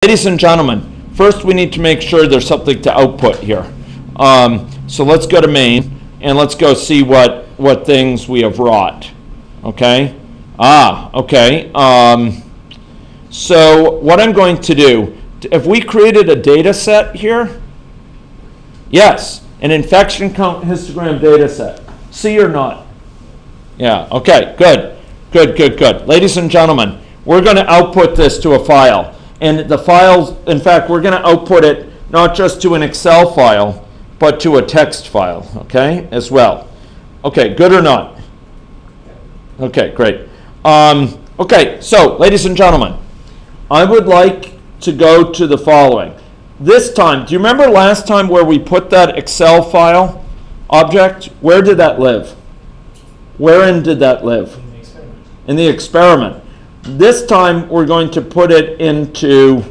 Ladies and gentlemen, first we need to make sure there's something to output here. So let's go to main and let's go see what things we have wrought. Okay? Okay. So what I'm going to do, if we created a data set here, yes, an infection count histogram data set. See or not? Yeah, okay, good. Ladies and gentlemen, we're going to output this to a file. And the files, in fact, we're going to output it not just to an Excel file, but to a text file, okay, as well. Okay, good or not? Okay, great. Okay, so, ladies and gentlemen, I would like to go to the following. This time, do you remember last time where we put that Excel file object? Where did that live? Wherein did that live? In the experiment. In the experiment. This time we're going to put it into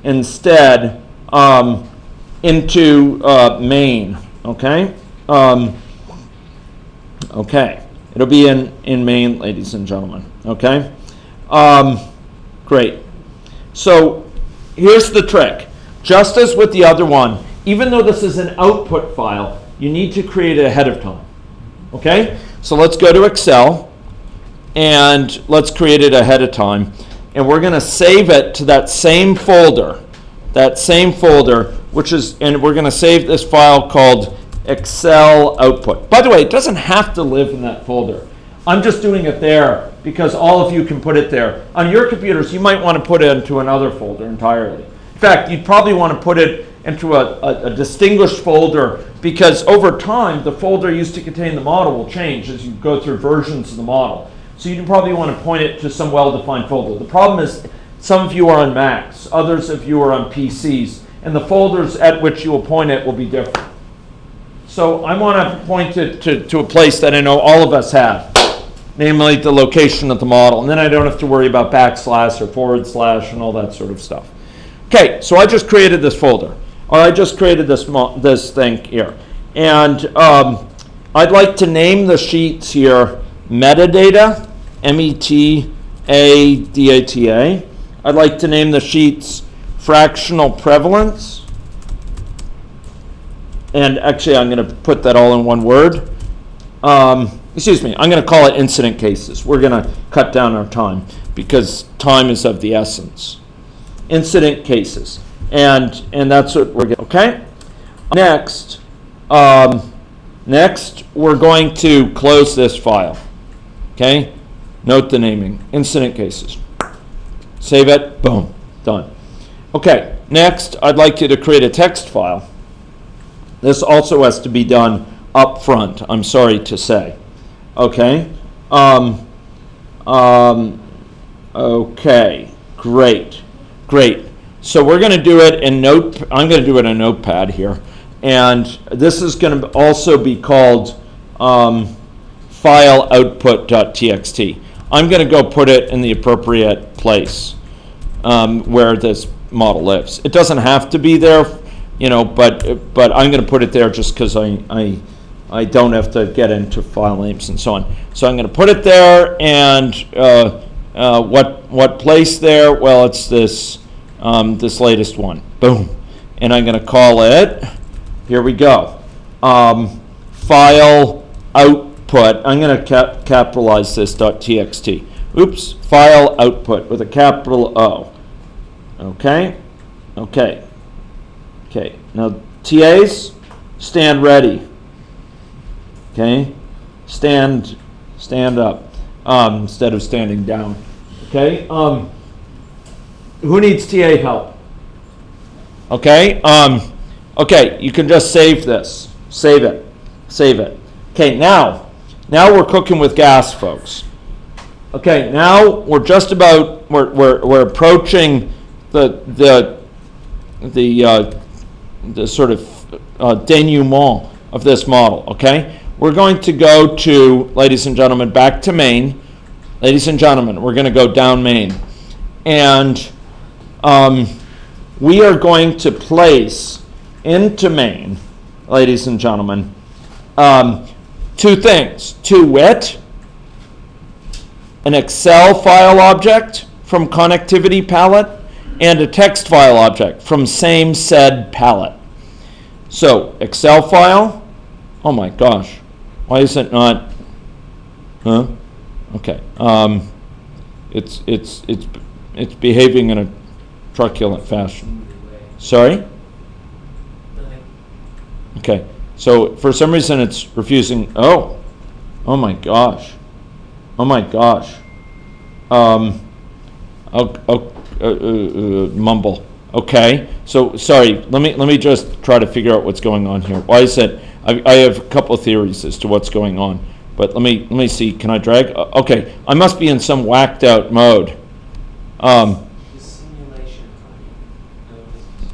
instead into main. Okay. Okay. It'll be in main, ladies and gentlemen. Okay. Great. So here's the trick. Just as with the other one, even though this is an output file, you need to create it ahead of time. Okay. So let's go to Excel. And let's create it ahead of time. And we're going to save it to that same folder, which is, and we're going to save this file called Excel output. By the way, it doesn't have to live in that folder. I'm just doing it there because all of you can put it there. On your computers, you might want to put it into another folder entirely. In fact, you'd probably want to put it into a distinguished folder because over time, the folder used to contain the model will change as you go through versions of the model. So you probably want to point it to some well-defined folder. The problem is some of you are on Macs, others of you are on PCs, and the folders at which you will point it will be different. So I want to point it to a place that I know all of us have, namely the location of the model. And then I don't have to worry about backslash or forward slash and all that sort of stuff. Okay, so I just created this folder, or I just created this thing here. And I'd like to name the sheets here metadata, metadata. I'd like to name the sheets fractional prevalence. And actually, I'm going to put that all in one word. Excuse me, I'm going to call it incident cases. We're going to cut down our time because time is of the essence. Incident cases. And that's what we're going to, okay? Next, we're going to close this file. Okay? Note the naming. Incident cases. Save it. Boom. Done. Okay. Next, I'd like you to create a text file. This also has to be done up front, I'm sorry to say. Okay? Okay. Great. So we're going to do it in I'm going to do it in Notepad here. And this is going to also be called file output.txt. I'm going to go put it in the appropriate place where this model lives. It doesn't have to be there, but I'm going to put it there just because I don't have to get into file names and so on. So I'm going to put it there, and what place there? Well, it's this latest one. Boom, and I'm going to call it. Here we go. File output. I'm going to capitalize this .txt. Oops, file output with a capital O. Okay. Now TAs, stand ready. Okay, stand up instead of standing down. Okay. Who needs TA help? Okay. Okay, you can just save this. Save it. Okay, now we're cooking with gas, folks. Okay, now we're just about we're approaching the sort of denouement of this model. Okay, we're going to go to, ladies and gentlemen, back to main. Ladies and gentlemen, we're going to go down main, and we are going to place into main, ladies and gentlemen, two things. To wit, an Excel file object from connectivity palette and a text file object from same said palette. So Excel file. Oh my gosh, why is it not? Huh? Okay. It's behaving in a truculent fashion. Sorry? Okay. So for some reason it's refusing. Oh my gosh. Oh my gosh. Mumble. Okay. So sorry. Let me just try to figure out what's going on here. Why is it? I have a couple of theories as to what's going on. But let me see. Can I drag? Okay. I must be in some whacked out mode.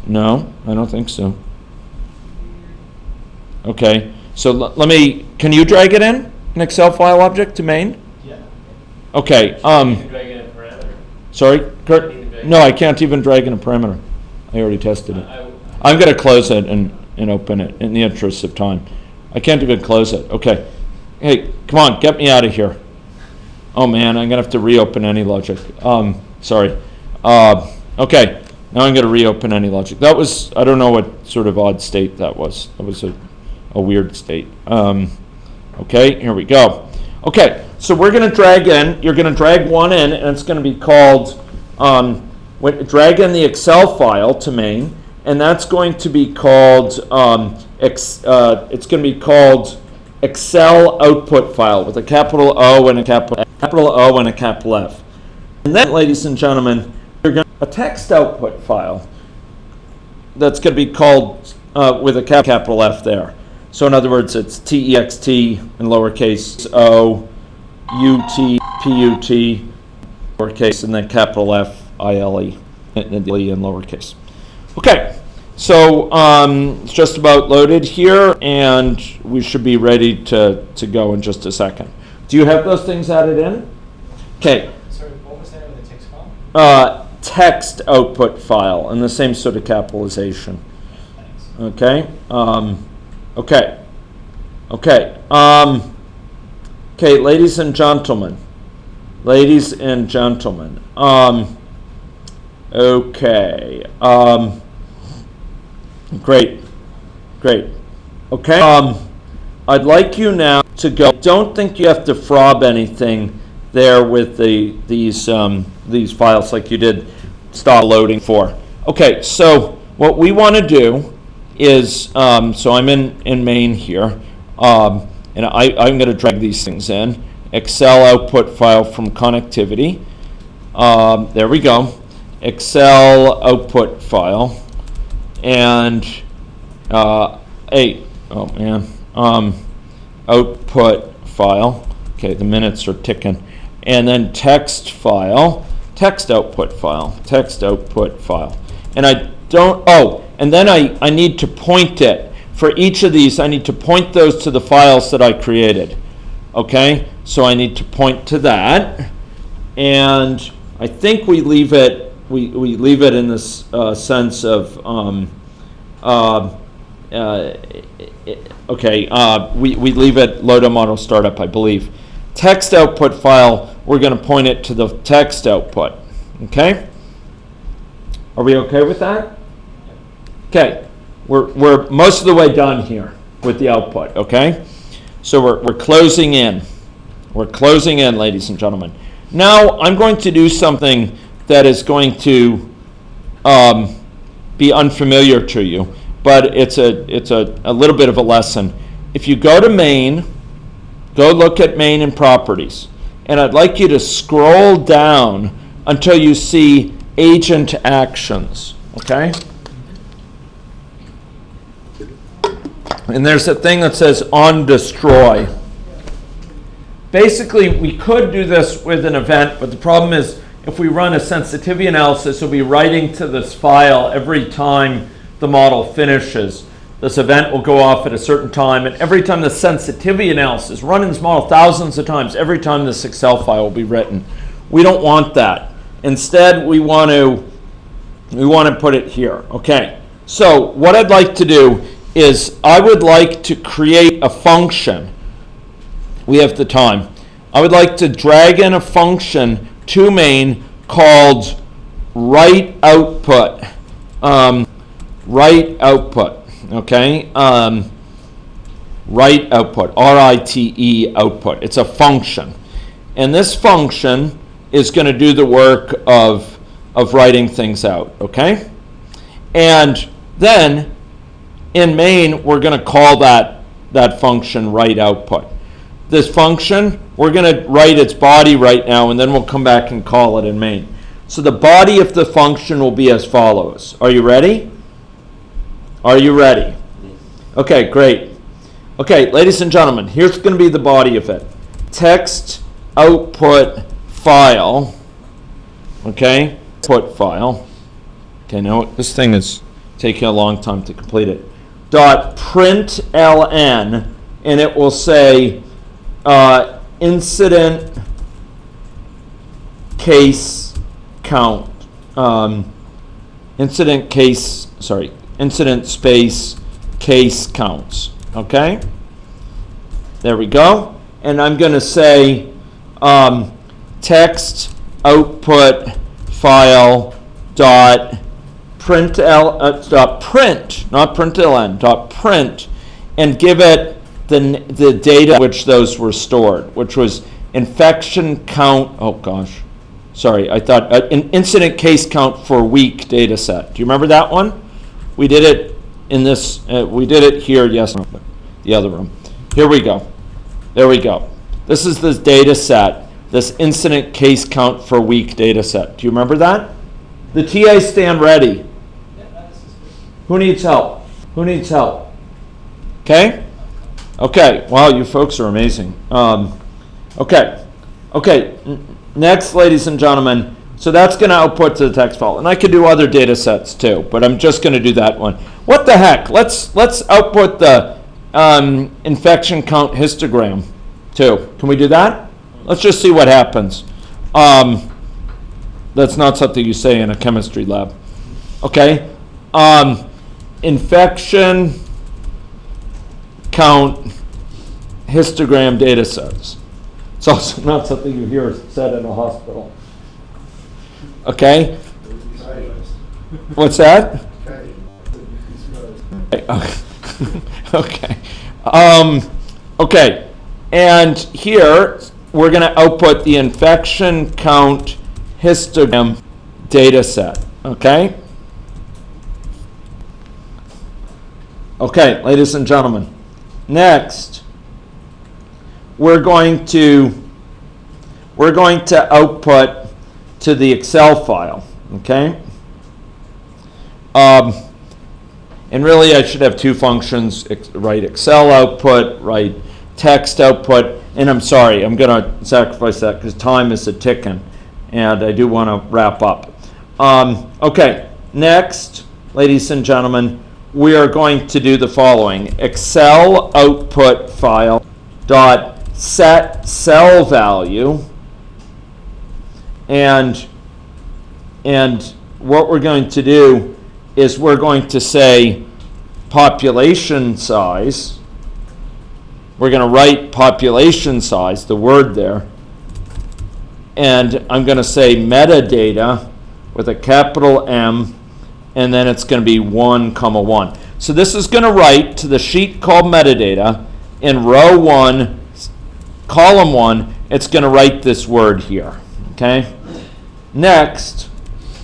No, I don't think so. Okay. So let me. Can you drag it in an Excel file object to main? Yeah. Okay. You can drag in a parameter. Sorry, Kurt. No, I can't even drag in a parameter. I already tested it. I'm going to close it and open it in the interest of time. I can't even close it. Okay. Hey, come on, get me out of here. Oh man, I'm going to have to reopen AnyLogic. Sorry. Okay, now I'm going to reopen AnyLogic. That was, I don't know what sort of odd state that was. That was a weird state. Okay, here we go. Okay, so we're going to drag in. You're going to drag one in, and it's going to be called, drag in the Excel file to main, and that's going to be called, it's going to be called Excel output file with a capital O and a capital O and a capital F. And then, ladies and gentlemen, you're going to have a text output file that's going to be called with a capital F there. So in other words, it's text in lowercase o, ut, put, lowercase, and then capital F, ile, and in lowercase. Okay, so it's just about loaded here, and we should be ready to go in just a second. Do you have those things added in? Okay. Sorry, what was that with the text file? Text output file, and the same sort of capitalization. Thanks. Okay. Okay. Okay, ladies and gentlemen. Ladies and gentlemen. Okay. Great. Okay. I'd like you now to go. Don't think you have to frob anything there with these files like you did stop loading for. Okay, so what we want to do is, so I'm in main here, and I'm going to drag these things in. Excel output file from connectivity. There we go. Excel output file. And, output file. Okay, the minutes are ticking. And then text file, text output file. And I don't, and then I need to point it. For each of these, I need to point those to the files that I created. Okay, so I need to point to that. And I think we leave it, we leave it in this sense of, we leave it load model startup, I believe. Text output file, we're going to point it to the text output. Okay? Are we okay with that? Okay. We're most of the way done here with the output. Okay? So we're closing in. We're closing in, ladies and gentlemen. Now I'm going to do something that is going to be unfamiliar to you, but it's a little bit of a lesson. If you go to main, go look at main and properties, and I'd like you to scroll down until you see agent actions. Okay? And there's a thing that says on destroy. Basically, we could do this with an event, but the problem is if we run a sensitivity analysis, we'll be writing to this file every time the model finishes. This event will go off at a certain time, and every time the sensitivity analysis, running this model thousands of times, every time this Excel file will be written. We don't want that. Instead, we want to put it here. Okay. So what I'd like to do is I would like to create a function. We have the time. I would like to drag in a function to main called write output. Write output. Okay. Write output. R-I-T-E output. It's a function, and this function is going to do the work of writing things out. Okay. And then in main, we're going to call that function write output. This function, we're going to write its body right now, and then we'll come back and call it in main. So the body of the function will be as follows. Are you ready? Are you ready? Okay, great. Okay, ladies and gentlemen, here's going to be the body of it. Text output file. Okay, output file. Okay, now this thing is taking a long time to complete it. .println, and it will say incident case count. Incident space case counts. Okay? There we go. And I'm going to say text output file dot print, not println, print, and give it the data which those were stored, which was infection count. Oh gosh, sorry, I thought an incident case count for week data set. Do you remember that one? We did it in this. We did it here. Yes, the other room. Here we go. There we go. This is this data set. This incident case count for week data set. Do you remember that? The TA stand ready. Who needs help? Who needs help? Okay? Okay. Wow, you folks are amazing. Okay. Next, ladies and gentlemen, so that's going to output to the text file. And I could do other data sets too, but I'm just going to do that one. What the heck? Let's output the infection count histogram too. Can we do that? Let's just see what happens. That's not something you say in a chemistry lab. Okay? Infection count histogram data sets. It's also not something you hear said in a hospital. Okay? What's that? Okay. Okay. And here we're going to output the infection count histogram data set. Okay? Okay, ladies and gentlemen. Next, we're going to output to the Excel file. Okay? And really, I should have two functions: write Excel output, write text output. And I'm sorry, I'm going to sacrifice that because time is a-ticking, and I do want to wrap up. Okay, next, ladies and gentlemen, we are going to do the following: Excel output file dot set cell value, and what we're going to do is we're going to say population size. We're going to write population size, the word there, and I'm going to say metadata with a capital M, and then it's going to be 1, 1. So this is going to write to the sheet called metadata in row 1, column 1. It's going to write this word here. Okay. Next,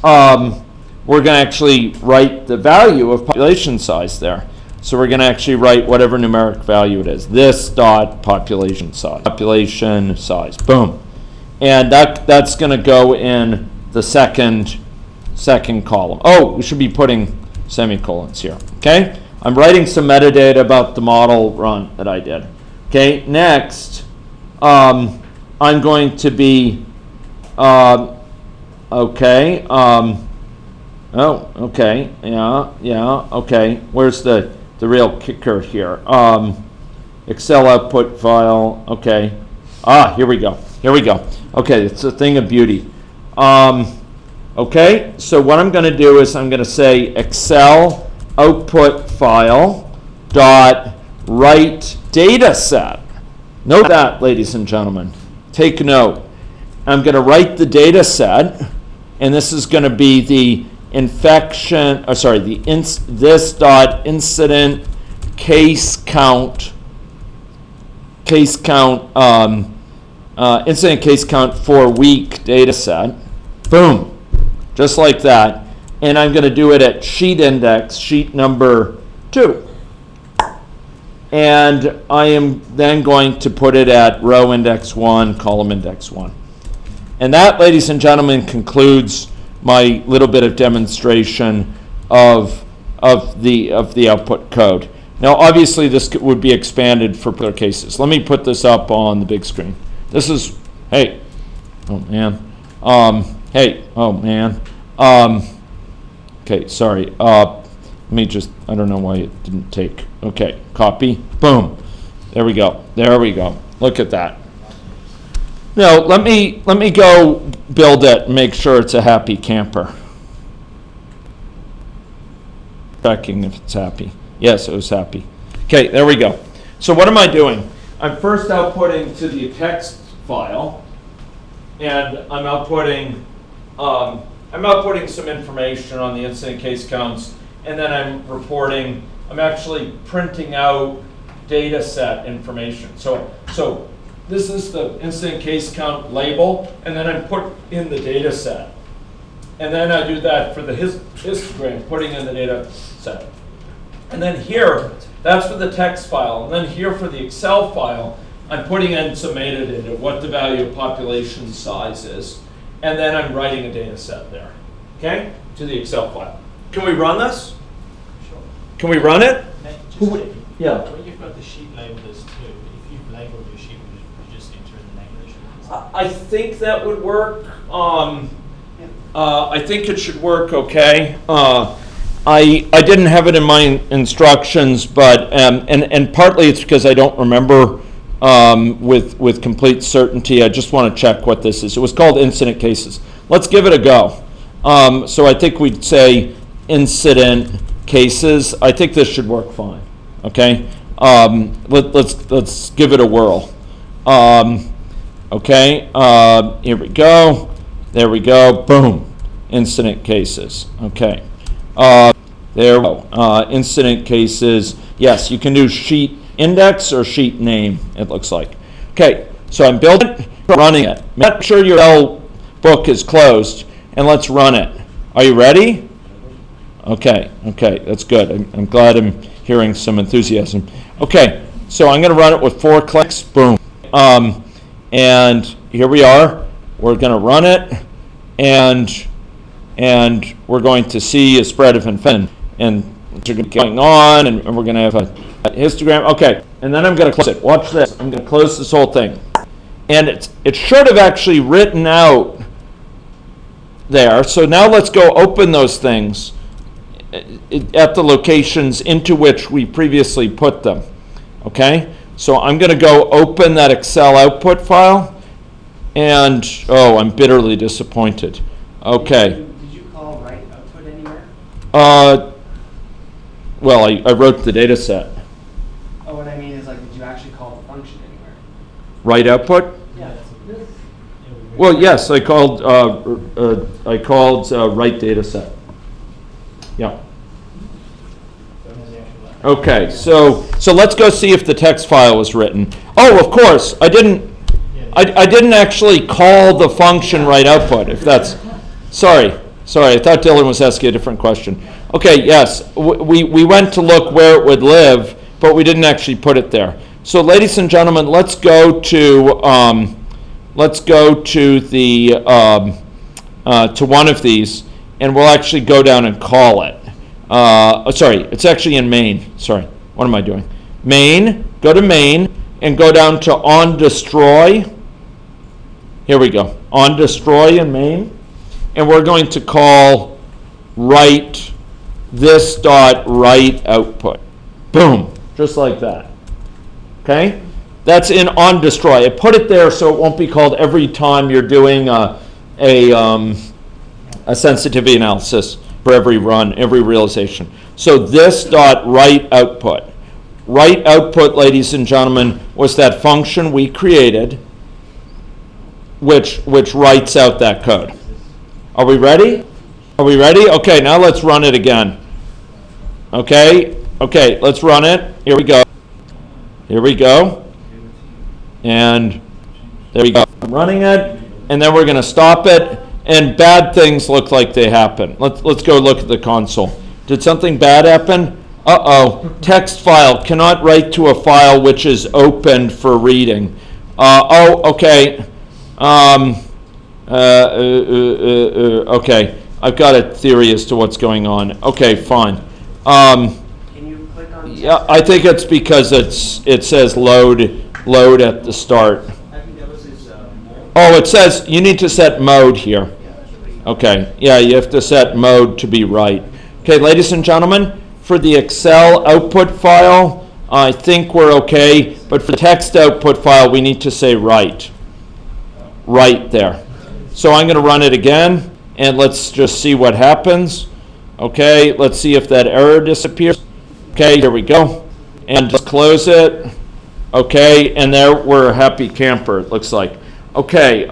we're going to actually write the value of population size there. So we're going to actually write whatever numeric value it is. This dot population size. Population size. Boom. And that's going to go in the second column. Oh, we should be putting semicolons here. Okay? I'm writing some metadata about the model run that I did. Okay? Next, I'm going to be okay. Okay. Yeah. Okay. Where's the real kicker here? Excel output file. Okay. Here we go. Okay, it's a thing of beauty. Okay, so what I'm going to do is I'm going to say Excel output file dot write data set. Note that, ladies and gentlemen. Take note. I'm going to write the data set, and this is going to be the infection, this dot incident case count, incident case count for week data set. Boom, just like that. And I'm going to do it at sheet index, sheet number 2. And I am then going to put it at row index 1, column index 1. And that, ladies and gentlemen, concludes my little bit of demonstration of the output code. Now, obviously, this would be expanded for particular cases. Let me put this up on the big screen. This is, hey, oh man, hey, oh man, okay, sorry. Let me just, I don't know why it didn't take. Okay, copy, boom. There we go. There we go. Look at that. Now, let me go build it and make sure it's a happy camper. Checking if it's happy. Yes, it was happy. Okay, there we go. So what am I doing? I'm first outputting to the text file, and I'm outputting some information on the incident case counts, and then I'm actually printing out data set information. So this is the incident case count label, and then I put in the data set. And then I do that for the histogram, putting in the data set. And then here, that's for the text file. And then here for the Excel file, I'm putting in some metadata, what the value of population size is. And then I'm writing a data set there, okay, to the Excel file. Can we run this? Sure. Can we run it? Yeah. When you've got the sheet labeled as 2, if you've labeled your sheet, you just enter in the name of the sheet. I think that would work. I think it should work okay. I didn't have it in my instructions, but and partly it's because I don't remember with complete certainty. I just want to check what this is. It was called incident cases. Let's give it a go. So I think we'd say incident cases. I think this should work fine. Okay. Let's give it a whirl. Okay. Here we go. There we go. Boom. Incident cases. Okay. There we go. Incident cases. Yes, you can do sheet index or sheet name, it looks like. Okay, so I'm building it, running it. Make sure your L book is closed, and let's run it. Are you ready? Okay, that's good. I'm glad I'm hearing some enthusiasm. Okay, so I'm going to run it with 4 clicks. Boom. And here we are. We're going to run it, and we're going to see a spread of infection, and it's going on, and we're going to have a histogram. Okay, and then I'm going to close it. Watch this. I'm going to close this whole thing. And it should have actually written out there. So now let's go open those things at the locations into which we previously put them. Okay, so I'm going to go open that Excel output file, and oh, I'm bitterly disappointed. Okay. Did you call write output anywhere? Well, I wrote the data set. Oh, what I mean is, like, did you actually call the function anywhere? Write output? Yeah. Well, yes, I called write data set. Yeah. Okay, so let's go see if the text file was written. Oh, of course, I didn't actually call the function write output. If that's sorry, I thought Dylan was asking a different question. Okay, yes, we went to look where it would live, but we didn't actually put it there. So, ladies and gentlemen, let's go to the to one of these, and we'll actually go down and call it. Sorry, it's actually in main. Sorry, what am I doing? Main, go to main, and go down to on destroy. Here we go, on destroy in main, and we're going to call write this dot write output. Boom, just like that. Okay, that's in on destroy. I put it there so it won't be called every time you're doing a sensitivity analysis for every run, every realization. So this dot write output. Write output, ladies and gentlemen, was that function we created which writes out that code. Are we ready? Are we ready? Okay, now let's run it again. Okay, let's run it. Here we go. Here we go. And there we go. I'm running it, and then we're going to stop it, and bad things look like they happen. Let's go look at the console. Did something bad happen? Uh-oh. Text file. Cannot write to a file which is opened for reading. Okay. Okay. I've got a theory as to what's going on. Okay, fine. Can you click on? Yeah, I think it's because it says load at the start. I think that was his mode. Oh, it says you need to set mode here. Okay, yeah, you have to set mode to be right. Okay, ladies and gentlemen, for the Excel output file, I think we're okay, but for the text output file, we need to say right. Right there. So I'm going to run it again, and let's just see what happens. Okay, let's see if that error disappears. Okay, here we go. And just close it. Okay, and there we're a happy camper, it looks like. Okay,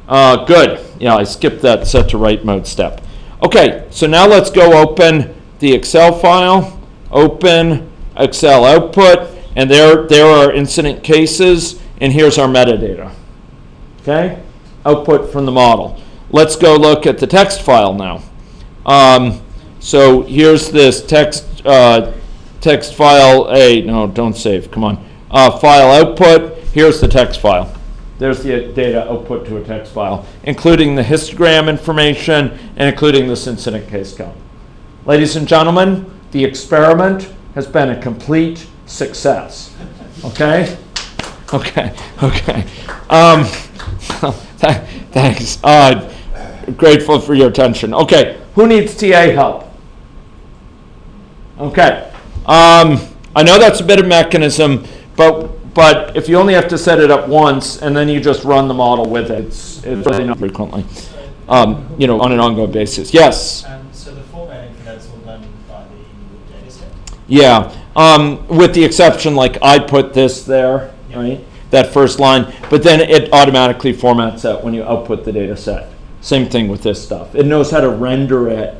good. Yeah, I skipped that set to write mode step. Okay, so now let's go open the Excel file, open Excel output, and there are incident cases, and here's our metadata. Okay, output from the model. Let's go look at the text file now. So here's this text file. No, don't save. Come on. File output. Here's the text file. There's the data output to a text file, including the histogram information and including this incident case count. Ladies and gentlemen, the experiment has been a complete success. Okay? Okay. Thanks. Grateful for your attention. Okay, who needs TA help? Okay. I know that's a bit of mechanism, but if you only have to set it up once and then you just run the model with it, it's really not frequently, on an ongoing basis. Yes? So the formatting for that's all done by the data set? Yeah, with the exception, like I put this there, right? That first line, but then it automatically formats that when you output the data set. Same thing with this stuff. It knows how to render it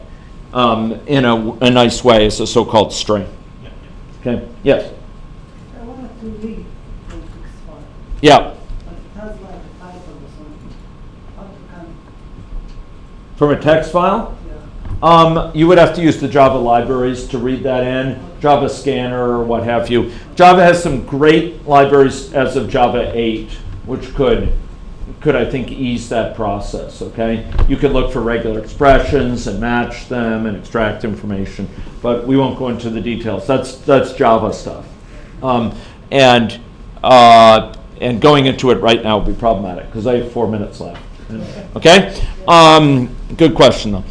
in a nice way as a so-called string. Okay, yes? I wanted to read from text file, Yeah, but it has like a typo or something. How to can, from a text file? yeah. You would have to use the Java libraries to read that in, Java Scanner or what have you. Java has some great libraries as of Java 8, which could I think ease that process, okay? You could look for regular expressions and match them and extract information, but we won't go into the details. That's Java stuff. And going into it right now would be problematic because I have 4 minutes left. Okay? Good question though.